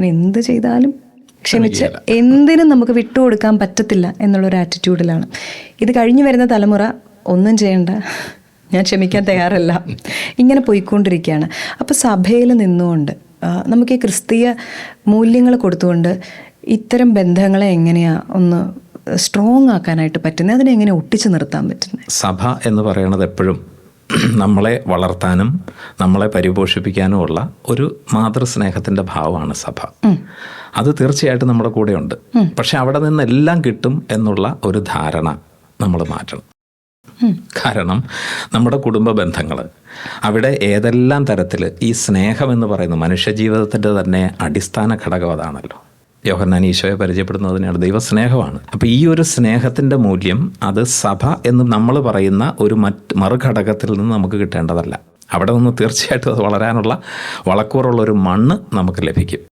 ഞാൻ എന്ത് ചെയ്താലും ക്ഷമിച്ച് എന്തിനും നമുക്ക് വിട്ടുകൊടുക്കാൻ പറ്റത്തില്ല എന്നുള്ളൊരു ആറ്റിറ്റ്യൂഡിലാണ്. ഇത് കഴിഞ്ഞു വരുന്ന തലമുറ ഒന്നും ചെയ്യണ്ട, ഞാൻ ക്ഷമിക്കാൻ തയ്യാറല്ല, ഇങ്ങനെ പോയിക്കൊണ്ടിരിക്കുകയാണ്. അപ്പോൾ സഭയിൽ നിന്നുകൊണ്ട് നമുക്ക് ഈ ക്രിസ്തീയ മൂല്യങ്ങൾ കൊടുത്തുകൊണ്ട് ഇത്തരം ബന്ധങ്ങളെ എങ്ങനെയാണ് ഒന്ന് സ്ട്രോങ് ആക്കാനായിട്ട് പറ്റുന്നത്, അതിനെങ്ങനെ ഒട്ടിച്ചു നിർത്താൻ പറ്റുന്നത്? സഭ എന്ന് പറയുന്നത് എപ്പോഴും നമ്മളെ വളർത്താനും നമ്മളെ പരിപോഷിപ്പിക്കാനുമുള്ള ഒരു മാതൃസ്നേഹത്തിൻ്റെ ഭാവമാണ് സഭ. അത് തീർച്ചയായിട്ടും നമ്മുടെ കൂടെയുണ്ട്. പക്ഷെ അവിടെ നിന്നെല്ലാം കിട്ടും എന്നുള്ള ഒരു ധാരണ നമ്മൾ മാറ്റണം. കാരണം നമ്മുടെ കുടുംബ ബന്ധങ്ങൾ അവിടെ ഏതെല്ലാം തരത്തിൽ ഈ സ്നേഹം എന്ന് പറയുന്നത് മനുഷ്യജീവിതത്തിൻ്റെ തന്നെ അടിസ്ഥാന ഘടകം അതാണല്ലോ. യോഹന്നാൻ ഈശോയെ പരിചയപ്പെടുന്നതിനാണ് ദൈവസ്നേഹമാണ്. അപ്പോൾ ഈ ഒരു സ്നേഹത്തിൻ്റെ മൂല്യം അത് സഭ എന്ന് നമ്മൾ പറയുന്ന ഒരു മറുഘടകത്തിൽ നിന്ന് നമുക്ക് കിട്ടേണ്ടതല്ല. അവിടെ നിന്ന് തീർച്ചയായിട്ടും അത് വളരാനുള്ള വളക്കൂറുള്ളൊരു മണ്ണ് നമുക്ക് ലഭിക്കും.